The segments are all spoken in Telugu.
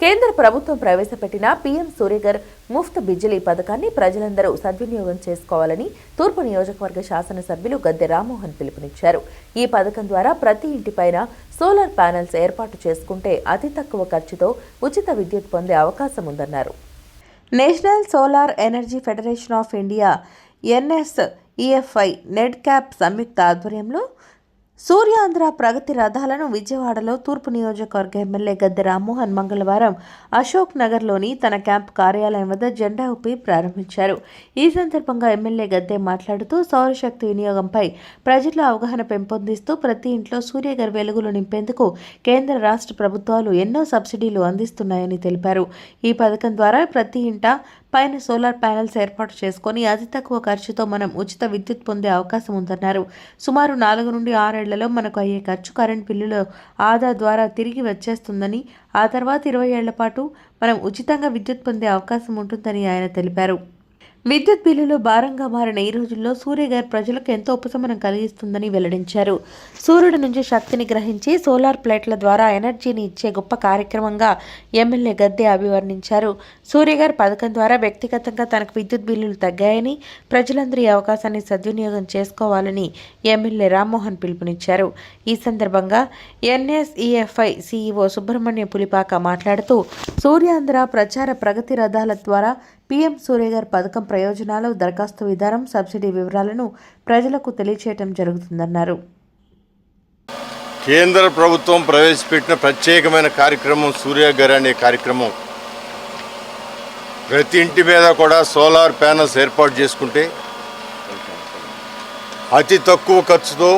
కేంద్ర ప్రభుత్వం ప్రవేశపెట్టిన పీఎం సూర్యఘర్ ముఫ్త్ బిజిలీ పథకాన్ని ప్రజలందరూ సద్వినియోగం చేసుకోవాలని తూర్పు నియోజకవర్గ శాసనసభ్యులు గద్దె రామ్మోహన్ పిలుపునిచ్చారు. ఈ పథకం ద్వారా ప్రతి ఇంటిపైన సోలార్ ప్యానెల్స్ ఏర్పాటు చేసుకుంటే అతి తక్కువ ఖర్చుతో ఉచిత విద్యుత్ పొందే అవకాశం ఉందన్నారు. National solar energy federation of India NSEFI NEDCAP సంయుక్త ఆధ్వర్యంలో సూర్యాంధ్ర ప్రగతి రథాలను విజయవాడలో తూర్పు నియోజకవర్గ ఎమ్మెల్యే గద్దె రామ్మోహన్ మంగళవారం అశోక్ నగర్లోని తన క్యాంప్ కార్యాలయం వద్ద జెండా ఊపి ప్రారంభించారు. ఈ సందర్భంగా ఎమ్మెల్యే గద్దె మాట్లాడుతూ సౌరశక్తి వినియోగంపై ప్రజల్లో అవగాహన పెంపొందిస్తూ ప్రతి ఇంట్లో సూర్యఘర్ వెలుగులు నింపేందుకు కేంద్ర రాష్ట్ర ప్రభుత్వాలు ఎన్నో సబ్సిడీలు అందిస్తున్నాయని తెలిపారు. ఈ పథకం ద్వారా ప్రతి ఇంట పైన సోలార్ ప్యానెల్స్ ఏర్పాటు చేసుకుని అతి తక్కువ ఖర్చుతో మనం ఉచిత విద్యుత్ పొందే అవకాశం ఉందన్నారు. సుమారు 4 నుండి 6 ఏళ్లలో మనకు అయ్యే ఖర్చు కరెంట్ బిల్లులో ఆదా ద్వారా తిరిగి వచ్చేస్తుందని, ఆ తర్వాత 20 ఏళ్ల పాటు మనం ఉచితంగా విద్యుత్ పొందే అవకాశం ఉంటుందని ఆయన తెలిపారు. విద్యుత్ బిల్లులు భారంగా మారిన ఈ రోజుల్లో సూర్యఘర్ ప్రజలకు ఎంతో ఉపశమనం కలిగిస్తుందని వెల్లడించారు. సూర్యుడి నుంచి శక్తిని గ్రహించి సోలార్ ప్లేట్ల ద్వారా ఎనర్జీని ఇచ్చే గొప్ప కార్యక్రమంగా ఎమ్మెల్యే గద్దె అభివర్ణించారు. సూర్యఘర్ పథకం ద్వారా వ్యక్తిగతంగా తనకు విద్యుత్ బిల్లులు తగ్గాయని, ప్రజలందరూ ఈ అవకాశాన్ని సద్వినియోగం చేసుకోవాలని ఎమ్మెల్యే రామ్మోహన్ పిలుపునిచ్చారు. ఈ సందర్భంగా NSEFI CEO సుబ్రహ్మణ్య పులిపాక మాట్లాడుతూ సూర్యాంధ్ర ప్రచార ప్రగతి రథాల ద్వారా పీఎం సూర్యఘర్ పథకం ప్రయోజనాలు, దరఖాస్తు విధానం, సబ్సిడీ వివరాలను ప్రజలకు తెలియచేయడం జరుగుతుందన్నారు. కేంద్ర ప్రభుత్వం ప్రవేశపెట్టిన ప్రత్యేకమైన కార్యక్రమం సూర్యఘర్ అనే కార్యక్రమం. ప్రతి ఇంటి మీద కూడా సోలార్ ప్యానల్స్ ఏర్పాటు చేసుకుంటే అతి తక్కువ ఖర్చుతో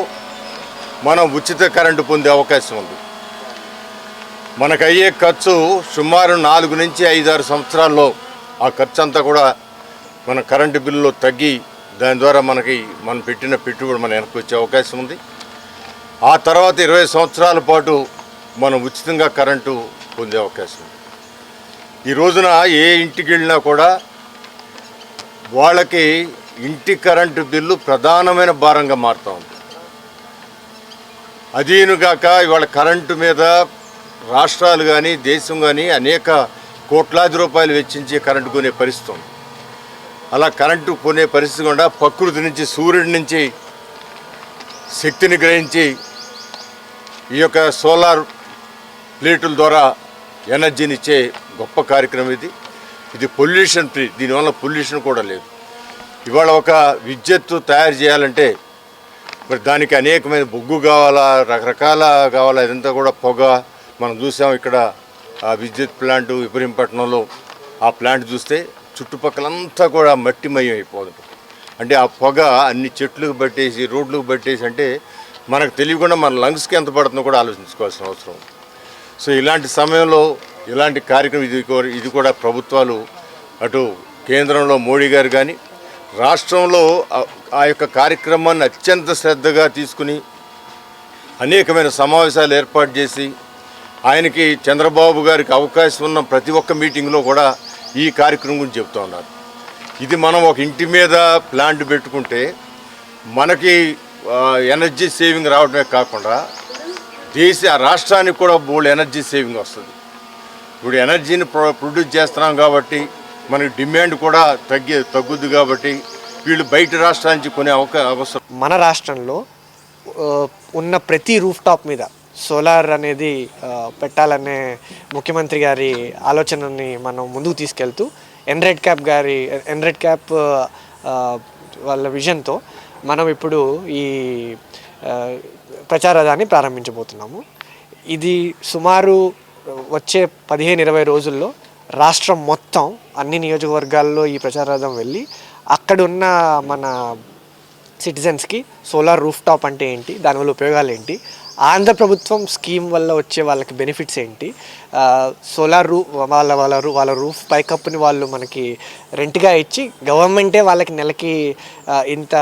మనం ఉచిత కరెంటు పొందే అవకాశం ఉంది. మనకు అయ్యే ఖర్చు సుమారు 4 నుంచి 5-6 సంవత్సరాల్లో ఆ ఖర్చు అంతా కూడా మన కరెంటు బిల్లులో తగ్గి దాని ద్వారా మనం పెట్టిన పెట్టుబడి మన వెనక్కి వచ్చే అవకాశం ఉంది. ఆ తర్వాత 20 సంవత్సరాల పాటు మనం ఉచితంగా కరెంటు పొందే అవకాశం ఉంది. ఈ రోజున ఏ ఇంటికి వెళ్ళినా కూడా వాళ్ళకి ఇంటి కరెంటు బిల్లు ప్రధానమైన భారంగా మారుతూ ఉంది. అదీనుగాక ఇవాళ కరెంటు మీద రాష్ట్రాలు కానీ దేశం కానీ అనేక కోట్లాది రూపాయలు వెచ్చించి కరెంటు కొనే పరిస్థితి ఉంది. అలా కరెంటు కొనే పరిస్థితి కూడా ప్రకృతి నుంచి, సూర్యుడి నుంచి శక్తిని గ్రహించి ఈ యొక్క సోలార్ ప్లేటుల ద్వారా ఎనర్జీని ఇచ్చే గొప్ప కార్యక్రమం ఇది పొల్యూషన్ ఫ్రీ. దీనివల్ల పొల్యూషన్ కూడా లేదు. ఇవాళ ఒక విద్యుత్తు తయారు చేయాలంటే మరి దానికి అనేకమైన బొగ్గు కావాలా, రకరకాల కావాలా, ఇదంతా కూడా పొగ. మనం చూసాం ఇక్కడ ఆ విద్యుత్ ప్లాంట్ ఇబ్రహీంపట్నంలో ఆ ప్లాంట్ చూస్తే చుట్టుపక్కలంతా కూడా మట్టిమయం అయిపోతుంది. అంటే ఆ పొగ అన్ని చెట్లకు పట్టేసి, రోడ్లకు పట్టేసి, అంటే మనకు తెలియకుండా మన లంగ్స్కి ఎంత పడుతుందో కూడా ఆలోచించుకోవాల్సిన అవసరం. సో ఇలాంటి సమయంలో ఇలాంటి కార్యక్రమం ఇది కూడా ప్రభుత్వాలు, అటు కేంద్రంలో మోడీ గారు కానీ రాష్ట్రంలో ఆ యొక్క కార్యక్రమాన్ని అత్యంత శ్రద్ధగా తీసుకుని అనేకమైన సమావేశాలు ఏర్పాటు చేసి ఆయనకి చంద్రబాబు గారికి అవకాశం ఉన్న ప్రతి ఒక్క మీటింగ్లో కూడా ఈ కార్యక్రమం గురించి చెప్తూ ఉన్నారు. ఇది మనం ఒక ఇంటి మీద ప్లాంట్ పెట్టుకుంటే మనకి ఎనర్జీ సేవింగ్ రావడమే కాకుండా రాష్ట్రానికి కూడా బోల్డ్ ఎనర్జీ సేవింగ్ వస్తుంది. ఇప్పుడు ఎనర్జీని ప్రొడ్యూస్ చేస్తున్నాం కాబట్టి మనకి డిమాండ్ కూడా తగ్గుద్ది కాబట్టి వీళ్ళు బయట రాష్ట్రాల నుంచి కొనే అవసరం. మన రాష్ట్రంలో ఉన్న ప్రతి రూఫ్ టాప్ మీద సోలార్ అనేది పెట్టాలనే ముఖ్యమంత్రి గారి ఆలోచనని మనం ముందుకు తీసుకెళ్తూ ఎన్రెడ్క్యాప్ వాళ్ళ విజన్తో మనం ఇప్పుడు ఈ ప్రచారాన్ని ప్రారంభించబోతున్నాము. ఇది సుమారు వచ్చే 15-20 రోజుల్లో రాష్ట్రం మొత్తం అన్ని నియోజకవర్గాల్లో ఈ ప్రచారార్థం వెళ్ళి అక్కడున్న మన సిటిజన్స్కి సోలార్ రూఫ్ టాప్ అంటే ఏంటి, దానివల్ల ఉపయోగాలు ఏంటి, ఆంధ్ర ప్రభుత్వం స్కీమ్ వల్ల వచ్చే వాళ్ళకి బెనిఫిట్స్ ఏంటి, సోలార్ వాళ్ళ రూఫ్ పైకప్పుని వాళ్ళు మనకి రెంట్గా ఇచ్చి గవర్నమెంటే వాళ్ళకి నెలకి ఇంత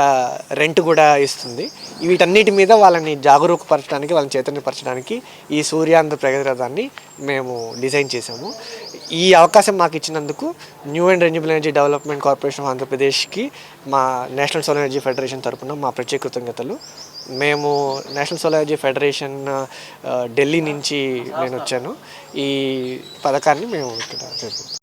రెంట్ కూడా ఇస్తుంది. వీటన్నిటి మీద వాళ్ళని జాగరూకపరచడానికి, వాళ్ళని చైతన్యపరచడానికి ఈ సూర్యాంధ్ర ప్రగతి రథాన్ని మేము డిజైన్ చేసాము. ఈ అవకాశం మాకు ఇచ్చినందుకు new and renewable energy development corporation of ఆంధ్రప్రదేశ్కి మా నేషనల్ సోలార్ ఎనర్జీ ఫెడరేషన్ తరఫున మా ప్రత్యేక కృతజ్ఞతలు. మేము national solar energy federation Delhi నుంచి నేను వచ్చాను. ఈ పథకాన్ని మేము ఇక్కడ